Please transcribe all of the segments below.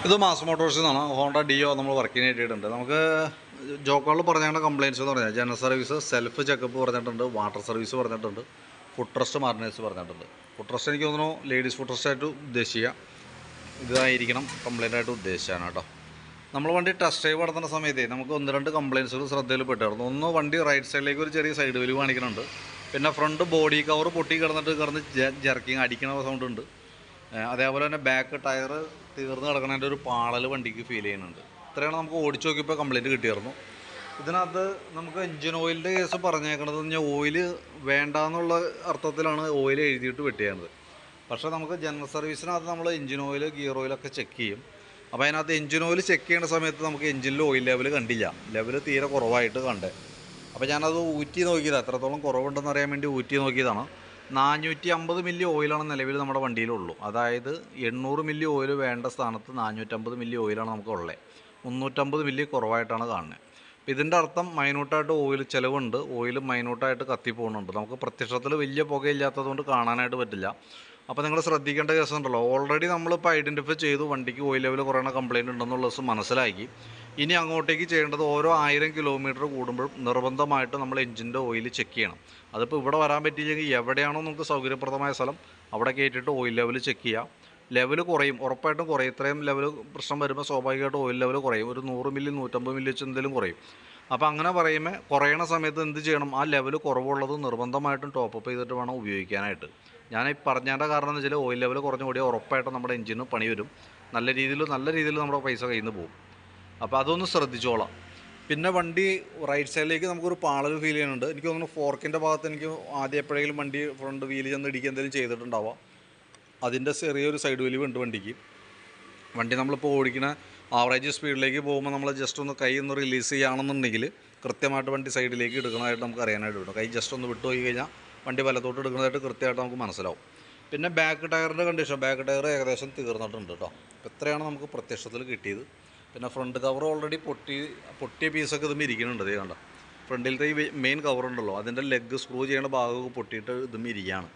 ഇത് മാസ് മോട്ടോഴ്സിൽ നിന്നാണ്. Honda deo നമ്മൾ വർക്കിന് കിട്ടിയിട്ടുണ്ട്. നമുക്ക് ജോക്കോളിൽ പറഞ്ഞാൽ കംപ്ലയിൻറ്റ്സ് എന്ന് പറഞ്ഞാൽ ജനറൽ സർവീസ്, സെൽഫ് ചെക്കപ്പ് പറഞ്ഞിട്ടുണ്ട്, വാട്ടർ സർവീസ് പറഞ്ഞിട്ടുണ്ട്, ഫുഡ് ട്രസ്റ്റ് മാർട്ടിനേഴ്സ് പറഞ്ഞിട്ടുണ്ട്. ഫുഡ് ട്രസ്റ്റ് എനിക്ക് തോന്നുന്നു ലേഡീസ് ഫുഡ് ട്രസ്റ്റായിട്ട് ഉദ്ദേശിക്കുക, ഇതായിരിക്കണം കംപ്ലയിൻ്റ് ആയിട്ട് ഉദ്ദേശിച്ചാണ് കേട്ടോ. നമ്മൾ വണ്ടി ടെസ്റ്റ് ഡ്രൈവ് നടത്തുന്ന സമയത്തേ നമുക്ക് 1-2 കംപ്ലയിൻറ്റ്സുകൾ ശ്രദ്ധയിൽ പെട്ടായിരുന്നു. ഒന്ന്, വണ്ടി റൈറ്റ് സൈഡിലേക്ക് ഒരു ചെറിയ സൈഡ് വലിവ് കാണിക്കുന്നുണ്ട്. പിന്നെ ഫ്രണ്ട് ബോഡി കവർ പൊട്ടി കിടന്ന് ജർക്കിങ് അടിക്കണ സൗണ്ട് ഉണ്ട്. അതേപോലെ തന്നെ ബാക്ക് ടയർ തീർന്ന് കിടക്കുന്നതിൻ്റെ ഒരു പാളൽ വണ്ടിക്ക് ഫീൽ ചെയ്യുന്നുണ്ട്. ഇത്രയാണ് നമുക്ക് ഓടിച്ച് നോക്കിയപ്പോൾ കംപ്ലയിൻറ്റ് കിട്ടിയായിരുന്നു. ഇതിനകത്ത് നമുക്ക് എൻജിൻ ഓയിലിൻ്റെ കേസ് പറഞ്ഞേക്കണത് പറഞ്ഞാൽ ഓയിൽ വേണ്ടാന്നുള്ള അർത്ഥത്തിലാണ് ഓയിൽ എഴുതിയിട്ട് വെട്ടിയത്. പക്ഷേ നമുക്ക് ജനറൽ സർവീസിനകത്ത് നമ്മൾ എൻജിൻ ഓയിൽ, ഗിയർ ഓയിലൊക്കെ ചെക്ക് ചെയ്യും. അപ്പോൾ അതിനകത്ത് എൻജിൻ ഓയിൽ ചെക്ക് ചെയ്യുന്ന സമയത്ത് നമുക്ക് എൻജിനിൽ ഓയിൽ ലെവൽ കണ്ടില്ല, ലെവൽ തീരെ കുറവായിട്ട് കണ്ടേ. അപ്പോൾ ഞാനത് ഊറ്റി നോക്കിയതാണ്, എത്രത്തോളം കുറവുണ്ടെന്ന് അറിയാൻ വേണ്ടി ഊറ്റി നോക്കിയതാണ്. 450 മില്ലി ഓയിലാണ് നിലവിൽ നമ്മുടെ വണ്ടിയിലുള്ളൂ. അതായത് 800 മില്ലി ഓയിൽ വേണ്ട സ്ഥാനത്ത് 450 മില്ലി ഓയിലാണ് നമുക്കുള്ളത്. 350 മില്ലി കുറവായിട്ടാണ് കാണുന്നത്. അപ്പോൾ ഇതിൻ്റെ അർത്ഥം മൈന്യൂട്ടായിട്ട് ഓയിൽ ചിലവുണ്ട്, ഓയിൽ മൈന്യൂട്ടായിട്ട് കത്തിപ്പോകുന്നുണ്ട്. നമുക്ക് പ്രത്യക്ഷത്തിൽ വലിയ പുകയില്ലാത്തതുകൊണ്ട് കാണാനായിട്ട് പറ്റില്ല. അപ്പോൾ നിങ്ങൾ ശ്രദ്ധിക്കേണ്ട കേസുണ്ടല്ലോ, ഓൾറെഡി നമ്മളിപ്പോൾ ഐഡൻറ്റിഫൈ ചെയ്തു വണ്ടിക്ക് ഓയിൽ ലെവൽ കുറയുന്ന കംപ്ലയിൻറ്റ് ഉണ്ടെന്നുള്ള ദിവസം മനസ്സിലാക്കി. ഇനി അങ്ങോട്ടേക്ക് ചെയ്യേണ്ടത് ഓരോ 1000 കിലോമീറ്റർ കൂടുമ്പോഴും നിർബന്ധമായിട്ട് നമ്മൾ എഞ്ചിൻ്റെ ഓയിൽ ചെക്ക് ചെയ്യണം. അതിപ്പോൾ ഇവിടെ വരാൻ പറ്റിയില്ലെങ്കിൽ എവിടെയാണോ നമുക്ക് സൗകര്യപ്രദമായ സ്ഥലം അവിടെ കയറ്റിയിട്ട് ഓയിൽ ലെവൽ ചെക്ക് ചെയ്യുക. ലെവൽ കുറയും, ഉറപ്പായിട്ടും കുറയും. ഇത്രയും ലെവൽ പ്രശ്നം വരുമ്പോൾ സ്വാഭാവികമായിട്ട് ഓയിൽ ലെവൽ കുറയും. ഒരു 100 മില്ലി 150 മില്ലി വെച്ച് എന്തെങ്കിലും കുറയും. അപ്പോൾ അങ്ങനെ പറയുമ്പോൾ കുറയണ സമയത്ത് എന്ത് ചെയ്യണം, ആ ലെവൽ കുറവുള്ളത് നിർബന്ധമായിട്ടും ടോപ്പപ്പ് ചെയ്തിട്ട് വേണം ഉപയോഗിക്കാനായിട്ട്. ഞാൻ ഈ പറഞ്ഞതിൻ്റെ കാരണം എന്ന് വെച്ചാൽ ഓയിൽ ലെവൽ കുറഞ്ഞു കൂടിയാൽ ഉറപ്പായിട്ടും നമ്മുടെ എഞ്ചിന് പണി വരും, നല്ല രീതിയിൽ നമ്മുടെ പൈസ കയ്യിൽ നിന്ന് പോകും. അപ്പോൾ അതൊന്ന് ശ്രദ്ധിച്ചോളാം. പിന്നെ വണ്ടി റൈറ്റ് സൈഡിലേക്ക് നമുക്കൊരു പാളൽ ഫീൽ ചെയ്യുന്നുണ്ട്. എനിക്ക് തോന്നുന്നു ഫോർക്കിൻ്റെ ഭാഗത്ത് എനിക്ക് ആദ്യം എപ്പോഴെങ്കിലും വണ്ടി ഫ്രണ്ട് വീല് ചെന്ന് ഇടിക്കുക എന്തെങ്കിലും ചെയ്തിട്ടുണ്ടാവാം. അതിൻ്റെ ചെറിയൊരു സൈഡ് വലിവ് ഉണ്ട് വണ്ടിക്ക്. വണ്ടി നമ്മളിപ്പോൾ ഓടിക്കുന്ന ആവറേജ് സ്പീഡിലേക്ക് പോകുമ്പോൾ നമ്മൾ ജസ്റ്റ് ഒന്ന് കൈ ഒന്ന് റിലീസ് ചെയ്യുകയാണെന്നുണ്ടെങ്കിൽ കൃത്യമായിട്ട് വണ്ടി സൈഡിലേക്ക് എടുക്കുന്നതായിട്ട് നമുക്ക് അറിയാനായിട്ട് പറ്റും. കൈ ജസ്റ്റ് ഒന്ന് വിട്ടു പോയി കഴിഞ്ഞാൽ വണ്ടി വലത്തോട്ട് എടുക്കുന്നതായിട്ട് കൃത്യമായിട്ട് നമുക്ക് മനസ്സിലാവും. പിന്നെ ബാക്ക് ടയറിൻ്റെ കണ്ടീഷൻ, ബാക്ക് ടയർ ഏകദേശം തീർന്നിട്ടുണ്ട് കേട്ടോ. അപ്പോൾ ഇത്രയാണ് നമുക്ക് പ്രത്യക്ഷത്തിൽ കിട്ടിയത്. പിന്നെ ഫ്രണ്ട് കവർ ഓൾറെഡി പൊട്ടിയ പീസൊക്കെ ഇതും ഇരിക്കുന്നുണ്ട്. ഇതേ കണ്ടോ, ഫ്രണ്ടിലത്തെ ഈ മെയിൻ കവറുണ്ടല്ലോ അതിൻ്റെ ലെഗ് സ്ക്രൂ ചെയ്യുന്ന ഭാഗമൊക്കെ പൊട്ടിയിട്ട് ഇതും ഇരിക്കുകയാണ്.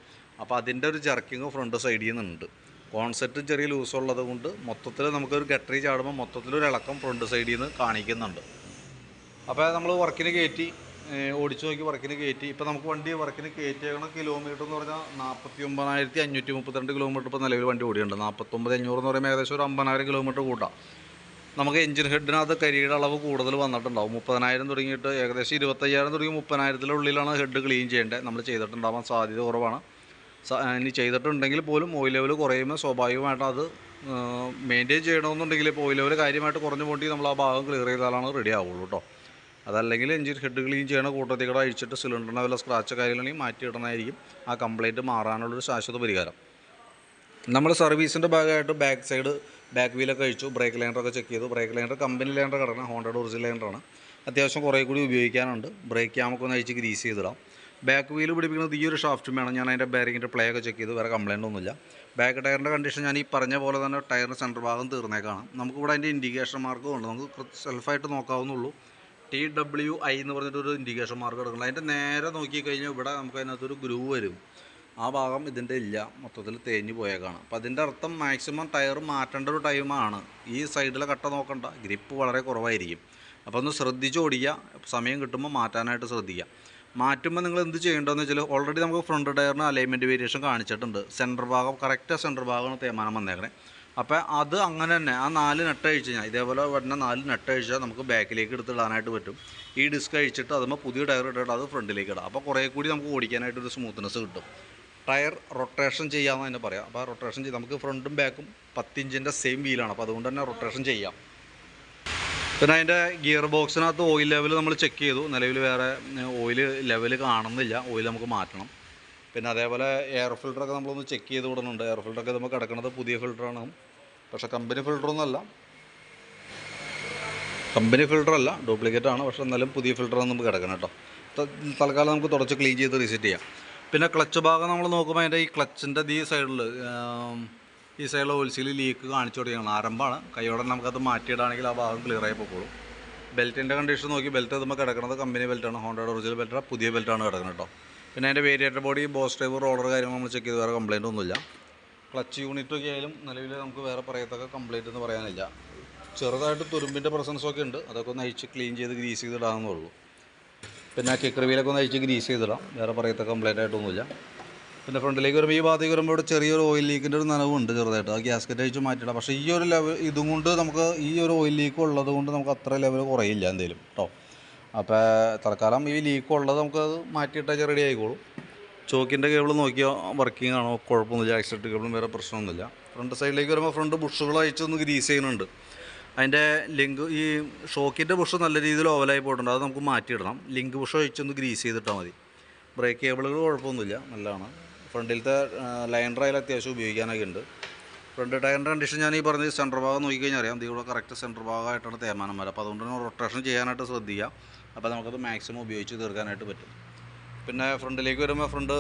അപ്പോൾ അതിൻ്റെ ഒരു ജർക്കിങ് ഫ്രണ്ട് സൈഡിൽ നിന്നുണ്ട്. കോൺസെപ്റ്റ് ചെറിയ ലൂസുള്ളത് കൊണ്ട് മൊത്തത്തിൽ നമുക്കൊരു ഗട്ടറി ചാടുമ്പോൾ മൊത്തത്തിലൊരു ഇളക്കം ഫ്രണ്ട് സൈഡിൽ നിന്ന് കാണിക്കുന്നുണ്ട്. അപ്പോൾ നമ്മൾ വർക്കിന് കയറ്റി ഓടിച്ചു നോക്കി വർക്കിന് കയറ്റി. ഇപ്പോൾ നമുക്ക് വണ്ടി വർക്കിന് കയറ്റിയേക്കണ കിലോമീറ്റർ എന്ന് പറഞ്ഞാൽ 49,532 കിലോമീറ്റർ ഇപ്പോൾ നിലവിൽ വണ്ടി ഓടിയുണ്ട്. 49,500 എന്ന് പറയുമ്പോൾ ഏകദേശം ഒരു 50,000 കിലോമീറ്റർ കൂട്ടാം. നമുക്ക് എഞ്ചിൻ ഹെഡിനകത്ത് കരിയുടെ അളവ് കൂടുതൽ വന്നിട്ടുണ്ടാവും. 30,000 തുടങ്ങിയിട്ട് ഏകദേശം 25,000 തുടങ്ങി 30,000-നുള്ളിലാണ് ഹെഡ് ക്ലീൻ ചെയ്യേണ്ടത്. നമ്മൾ ചെയ്തിട്ടുണ്ടാവാൻ സാധ്യത കുറവാണ്. ഇനി ചെയ്തിട്ടുണ്ടെങ്കിൽ പോലും ഓയിൽ ലെവൽ കുറയുമ്പോൾ സ്വാഭാവികമായിട്ട് അത് മെയിൻറ്റെയിൻ ചെയ്യണമെന്നുണ്ടെങ്കിൽ ഇപ്പോൾ ഓയിൽ ലെവൽ കാര്യമായിട്ട് കുറഞ്ഞു പോണ്ടി നമ്മൾ ആ ഭാഗം ക്ലിയർ ചെയ്താലാണ് റെഡി ആവുള്ളൂ കേട്ടോ. അതല്ലെങ്കിൽ എഞ്ചിൻ ഹെഡ് ക്ലീൻ ചെയ്യണ കൂട്ടത്തിൽ കൂടെ അഴിച്ചിട്ട് സിലിണ്ടറിൻ്റെ വല്ല സ്ക്രാച്ച് കാര്യങ്ങളാണെങ്കിൽ മാറ്റിയിടുന്നതായിരിക്കും ആ കംപ്ലയിൻറ്റ് മാറാനുള്ളൊരു ശാശ്വത പരിഹാരം. നമ്മൾ സർവീസിൻ്റെ ഭാഗമായിട്ട് ബാക്ക് വീലൊക്കെ അഴിച്ചു, ബ്രേക്ക് ലൈനറൊക്കെ ചെക്ക് ചെയ്തു. ബ്രേക്ക് ലൈനർ കമ്പനി ലൈനർ കിടക്കണം, ഹോണ്ടയുടെ ഒറിജിനൽ ലൈനറാണ്. അത്യാവശ്യം കുറേ കൂടി ഉപയോഗിക്കാനുണ്ട്. ബ്രേക്ക് ക്യാമൊക്കെ ഒന്ന് അഴിച്ച് ഗ്രീസ് ചെയ്തിടാം. ബാക്ക് വീല് പിടിപ്പിക്കുന്നത് ഈ ഒരു ഷാഫ്റ്റും വേണം. ഞാൻ അതിൻ്റെ ബെയറിങ്ങിൻ്റെ പ്ലേ ഒക്കെ ചെക്ക് ചെയ്തു, വേറെ കംപ്ലയിൻ്റ് ഒന്നുമില്ല. ബാക്ക് ടയറിൻ്റെ കണ്ടീഷൻ ഞാൻ ഈ പറഞ്ഞ പോലെ തന്നെ ടയറിൻ്റെ സെൻറ്റർ ഭാഗം തീർന്നേക്കാണ്. നമുക്കിവിടെ അതിൻ്റെ ഇൻഡിക്കേഷൻ മാർക്കും ഉണ്ട്, നമുക്ക് സെൽഫായിട്ട് നോക്കാവുന്നുള്ളൂ. TWI എന്ന് പറഞ്ഞിട്ടൊരു ഇൻഡിക്കേഷൻ മാർക്ക് എടുക്കണം. അതിൻ്റെ നേരെ നോക്കിക്കഴിഞ്ഞാൽ ഇവിടെ നമുക്ക് അതിനകത്തൊരു ഗ്രൂവ് വരും. ആ ഭാഗം ഇതിൻ്റെ ഇല്ല, മൊത്തത്തിൽ തേഞ്ഞ് പോയേക്കാണ്. അപ്പോൾ അതിൻ്റെ അർത്ഥം മാക്സിമം ടയർ മാറ്റേണ്ട ഒരു ടൈമാണ്. ഈ സൈഡിലെ കട്ട നോക്കണ്ട, ഗ്രിപ്പ് വളരെ കുറവായിരിക്കും. അപ്പോൾ ഒന്ന് ശ്രദ്ധിച്ച് ഓടിക്കുക, സമയം കിട്ടുമ്പോൾ മാറ്റാനായിട്ട് ശ്രദ്ധിക്കുക. മാറ്റുമ്പോൾ നിങ്ങൾ എന്ത് ചെയ്യേണ്ടതെന്ന് വെച്ചാൽ ഓൾറെഡി നമുക്ക് ഫ്രണ്ട് ടയറിന് അലൈൻമെൻറ്റ് വേരിയേഷൻ കാണിച്ചിട്ടുണ്ട്. സെൻറ്റർ ഭാഗം കറക്റ്റ് സെൻറ്റർ ഭാഗമാണ് തേയ്മാനം വന്നേക്കണേ. അപ്പോൾ അത് അങ്ങനെ തന്നെ ആ 4 നെട്ട് അഴിച്ച് കഴിഞ്ഞാൽ ഇതേപോലെ വരുന്ന 4 നെട്ട് അഴിച്ചാൽ നമുക്ക് ബാക്കിലേക്ക് എടുത്തിടാനായിട്ട് പറ്റും. ഈ ഡിസ്ക് അഴിച്ചിട്ട് അതുമ്പോൾ പുതിയ ടയർ ഇട്ടിട്ട് അത് ഫ്രണ്ടിലേക്ക് ഇടാം. അപ്പോൾ കുറേ കൂടി നമുക്ക് ഓടിക്കാനായിട്ടൊരു സ്മൂത്ത്നെസ് കിട്ടും. ടയർ റൊട്ടേഷൻ ചെയ്യാമെന്ന് തന്നെ പറയാം. അപ്പോൾ റൊട്ടേഷൻ ചെയ്ത് നമുക്ക് ഫ്രണ്ടും ബാക്കും 10 ഇഞ്ചിൻ്റെ സെയിം വീലാണ്. അപ്പോൾ അതുകൊണ്ട് തന്നെ റൊട്ടേഷൻ ചെയ്യാം. പിന്നെ അതിൻ്റെ ഗിയർ ബോക്സിനകത്ത് ഓയിൽ ലെവൽ നമ്മൾ ചെക്ക് ചെയ്തു. നിലവിൽ വേറെ ഓയിൽ ലെവൽ കാണുന്നില്ല, ഓയിൽ നമുക്ക് മാറ്റണം. പിന്നെ അതേപോലെ എയർ ഫിൽറ്ററൊക്കെ നമ്മളൊന്ന് ചെക്ക് ചെയ്ത് വിടുന്നുണ്ട്. എയർ ഫിൽറ്ററൊക്കെ നമ്മൾ കിടക്കുന്നത് പുതിയ ഫിൽറ്ററാണ്, പക്ഷേ കമ്പനി ഫിൽറ്ററല്ല, ഡ്യൂപ്ലിക്കേറ്റ് ആണ്. പക്ഷേ എന്നാലും പുതിയ ഫിൽറ്ററാണ് നമുക്ക് കിടക്കണം കേട്ടോ. തൽക്കാലം നമുക്ക് തുടച്ച് ക്ലീൻ ചെയ്ത് റീസെറ്റ് ചെയ്യാം. പിന്നെ ക്ലച്ച് ഭാഗം നമ്മൾ നോക്കുമ്പോൾ അതിൻ്റെ ഈ ക്ലച്ചിൻ്റെ ഈ സൈഡിൽ ഓയിൽ സീൽ ലീക്ക് കാണിച്ചു തുടങ്ങിയാണ്. ആരംഭമാണ്, കൈയോടെ നമുക്കത് മാറ്റിയിടാണെങ്കിൽ ആ ഭാഗം ക്ലിയറായി പോയിക്കോളും. ബെൽറ്റിൻ്റെ കണ്ടീഷൻ നോക്കി, ബെൽറ്റ് നമുക്ക് കിടക്കുന്നത് കമ്പനി ബെൽറ്റാണ്, ഹോണ്ടയുടെ ഒറിജിനൽ ബെൽറ്റാണ്, പുതിയ ബെൽറ്റാണ് കിടക്കുന്നത് കേട്ടോ. പിന്നെ അതിൻ്റെ variator body, boss driver, roller കാര്യങ്ങൾ നമ്മൾ ചെക്ക് ചെയ്ത് വേറെ കംപ്ലയിൻ്റ് ഒന്നുമില്ല. ക്ലച്ച് യൂണിറ്റൊക്കെ ആയാലും നിലവിൽ നമുക്ക് വേറെ പറയത്തക്ക കംപ്ലൈൻറ്റ് എന്ന് പറയാനില്ല. ചെറുതായിട്ട് തുരുമ്പിൻ്റെ പ്രസൻസൊക്കെ ഉണ്ട്, അതൊക്കെ ഒന്ന് അഴിച്ച് ക്ലീൻ ചെയ്ത് ഗ്രീസ് ചെയ്തിടാമെന്നേ ഉള്ളൂ. പിന്നെ കിക്കർ വീലൊക്കെ ഒന്ന് അഴിച്ച് ഗ്രീസ് ചെയ്തിടാം, വേറെ പറയത്തക്ക കംപ്ലൈൻ്റ് ആയിട്ടൊന്നുമില്ല. പിന്നെ ഫ്രണ്ടിലേക്ക് വരുമ്പോൾ ഈ ഭാഗത്തേക്ക് വരുമ്പോൾ ഇവിടെ ചെറിയൊരു ഓയിൽ ലീക്കിൻ്റെ ഒരു നനവുണ്ട് ചെറുതായിട്ട്, ആ ഗ്യാസ്കറ്റ് അഴിച്ച് മാറ്റിയിടാം. പക്ഷേ ഈ ഒരു ലെവൽ ഇതും കൊണ്ട് നമുക്ക് ഈ ഒരു ഓയിൽ ലീക്ക് ഉള്ളത് കൊണ്ട് നമുക്ക് അത്ര ലെവൽ കുറയില്ല എന്തെങ്കിലും കേട്ടോ. അപ്പോൾ തൽക്കാലം ഈ ലീക്ക് ഉള്ളത് നമുക്കത് മാറ്റിയിട്ടാൽ റെഡി ആയിക്കോളും. ചോക്കിൻ്റെ കേബിൾ നോക്കിയാൽ വർക്കിംഗ് ആണോ, കുഴപ്പമൊന്നുമില്ല. ആക്സിലേറ്റർ കേബിളും വേറെ പ്രശ്നമൊന്നുമില്ല. ഫ്രണ്ട് സൈഡിലേക്ക് വരുമ്പോൾ ഫ്രണ്ട് ബുഷുകൾ അഴിച്ചൊന്ന് ഗ്രീസ് ചെയ്യുന്നുണ്ട്. അതിൻ്റെ ലിങ്ക് ഈ ഷോക്കിൻ്റെ ബുഷ് നല്ല രീതിയിൽ ഓവലായി പോയിട്ടുണ്ട്, അത് നമുക്ക് മാറ്റിയിടണം. ലിങ്ക് ബുഷ് അഴിച്ചൊന്ന് ഗ്രീസ് ചെയ്തിട്ടാൽ മതി. ബ്രേക്ക് കേബിളുകൾ കുഴപ്പമൊന്നുമില്ല, നല്ലതാണ്. ഫ്രണ്ടിലത്തെ ലൈനർ ആയാലും അത്യാവശ്യം ഉപയോഗിക്കാനൊക്കെ ഉണ്ട്. ഫ്രണ്ട് ടയറിൻ്റെ കണ്ടീഷൻ ഞാൻ ഈ പറഞ്ഞ സെൻറ്റർ ഭാഗം നോക്കിക്കഴിഞ്ഞാൽ അറിയാം, ഇതിവിടെ കറക്റ്റ് സെൻറ്റർ ഭാഗമായിട്ടാണ് തേയ്മാനം വരാം. അപ്പോൾ അതുകൊണ്ട് തന്നെ റൊട്ടേഷൻ ചെയ്യാനായിട്ട് ശ്രദ്ധിക്കുക. അപ്പോൾ നമുക്കത് മാക്സിമം ഉപയോഗിച്ച് തീർക്കാനായിട്ട് പറ്റും. പിന്നെ ഫ്രണ്ടിലേക്ക് വരുമ്പോൾ ഫ്രണ്ട്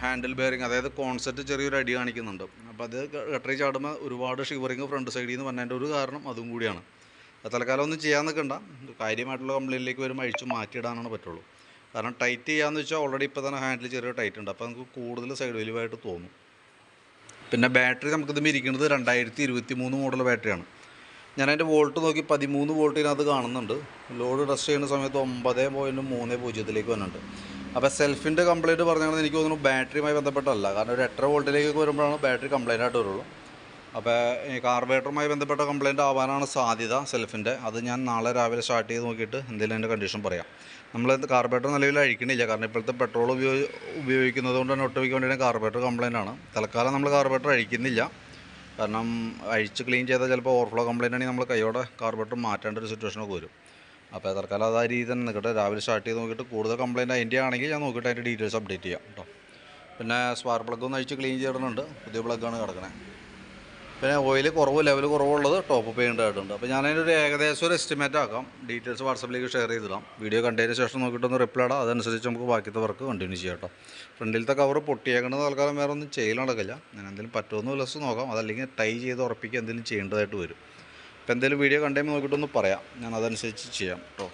ഹാൻഡിൽ ബെയറിങ്, അതായത് കോൺസെപ്റ്റ് ചെറിയൊരു അടി കാണിക്കുന്നുണ്ട്. അപ്പോൾ അത് ഗട്ടറി ചാടുമ്പോൾ ഒരുപാട് ഷിവറിങ് ഫ്രണ്ട് സൈഡിൽ നിന്ന് വന്നതിൻ്റെ ഒരു കാരണം അതും കൂടിയാണ്. തൽക്കാലം ഒന്നും ചെയ്യാൻ നിൽക്കണ്ട, കാര്യമായിട്ടുള്ള കംപ്ലൈൻറ്റിലേക്ക് വരുമ്പോൾ അഴിച്ച് മാറ്റിയിടാനാണ് പറ്റുള്ളൂ. കാരണം ടൈറ്റ് ചെയ്യാമെന്ന് വെച്ചാൽ ഓൾറെഡി ഇപ്പോൾ തന്നെ ഹാൻഡിൽ ചെറിയ ടൈറ്റ് ഉണ്ട്, അപ്പോൾ നമുക്ക് കൂടുതൽ സൈഡ് വലിവായിട്ട് തോന്നും. പിന്നെ ബാറ്ററി നമുക്കിത് ഇരിക്കുന്നത് 2023 മോഡൽ ബാറ്ററിയാണ്. ഞാനതിൻ്റെ വോൾട്ട് നോക്കി 13 വോൾട്ടിനകത്ത് കാണുന്നുണ്ട്. ലോഡ് ടെസ്റ്റ് ചെയ്യുന്ന സമയത്ത് 9.30 വന്നിട്ടുണ്ട്. അപ്പോൾ സെൽഫിൻ്റെ കംപ്ലൈൻറ്റ് പറഞ്ഞാൽ എനിക്ക് തോന്നുന്നു ബാറ്ററിയുമായി ബന്ധപ്പെട്ടല്ല, കാരണം ഒരു 8.5 വോൾട്ടിലേക്ക് വരുമ്പോഴാണ് ബാറ്ററി കംപ്ലൈൻ്റ് ആയിട്ട് വരുള്ളൂ. അപ്പോൾ കാർബറേറ്ററുമായി ബന്ധപ്പെട്ട കംപ്ലൈൻറ്റ് ആവാനാണ് സാധ്യത സെൽഫിൻ്റെ. അത് ഞാൻ നാളെ രാവിലെ സ്റ്റാർട്ട് ചെയ്ത് നോക്കിയിട്ട് എന്തെങ്കിലും അതിൻ്റെ കണ്ടീഷൻ പറയാം. നമ്മൾ കാർബറേറ്റർ നിലവിൽ അഴിക്കണില്ല, കാരണം ഇപ്പോഴത്തെ പെട്രോൾ ഉപയോഗിക്കുന്നത് കൊണ്ട് തന്നെ ഒട്ടുമിക്ക വേണ്ടിയിട്ട് കാർബറേറ്റർ കംപ്ലൈൻ്റ് ആണ്. തൽക്കാലം നമ്മൾ കാർബറേറ്റർ അഴിക്കുന്നില്ല, കാരണം അഴിച്ച് ക്ലീൻ ചെയ്താൽ ചിലപ്പോൾ ഓവർഫ്ലോ കംപ്ലൈൻ്റ് ആണെങ്കിൽ നമ്മൾ കൈയോടെ കാർബറേറ്റർ മാറ്റേണ്ട ഒരു സിറ്റുവേഷനൊക്കെ വരും. അപ്പോൾ തൽക്കാലം അത് ആ രീതി തന്നെ നിൽക്കട്ടെ. രാവിലെ സ്റ്റാർട്ട് ചെയ്ത് നോക്കിയിട്ട് കൂടുതൽ കംപ്ലൈൻറ്റ് അതിൻ്റെ ആണെങ്കിൽ ഞാൻ നോക്കിയിട്ട് അതിൻ്റെ ഡീറ്റെയിൽസ് അപ്ഡേറ്റ് ചെയ്യാം കേട്ടോ. പിന്നെ സ്പാർക്ക് പ്ലഗ് ഒന്ന് അഴിച്ച് ക്ലീൻ ചെയ്തിടുന്നുണ്ട്, പുതിയ പ്ലഗ്ഗാണ് കിടക്കണേ. പിന്നെ ഓയിൽ കുറവ് ലെവൽ കുറവുള്ളത് ടോപ്പ് ചെയ്യേണ്ടതായിട്ടുണ്ട്. അപ്പോൾ ഞാനതിൻ്റെ ഒരു ഏകദേശം ഒരു എസ്റ്റിമേറ്റ് ആക്കാം, ഡീറ്റെയിൽസ് വാട്സപ്പിലേക്ക് ഷെയർ ചെയ്തിടാം. വീഡിയോ കണ്ടതിന് ശേഷം നോക്കിയിട്ടൊന്ന് റിപ്ലൈ ഇടാം, അതനുസരിച്ച് നമുക്ക് ബാക്കിത്തെ വർക്ക് കണ്ടിന്യൂ ചെയ്യാം കേട്ടോ. ഫ്രണ്ടിലത്തെ കവർ പൊട്ടിയേക്കണത് തൽക്കാലം വേറെ ഒന്നും ചെയ്യൽ നടക്കില്ല, ഞാൻ എന്തെങ്കിലും പറ്റുമെന്ന് പ്ലസ് നോക്കാം, അതല്ലെങ്കിൽ ടൈ ചെയ്ത് ഉറപ്പിക്കുക എന്തെങ്കിലും ചെയ്യേണ്ടതായിട്ട് വരും. അപ്പോൾ എന്തെങ്കിലും വീഡിയോ കണ്ടുകഴിയുമ്പോൾ നോക്കിയിട്ടൊന്ന് പറയാം, ഞാൻ അതനുസരിച്ച് ചെയ്യാം കേട്ടോ.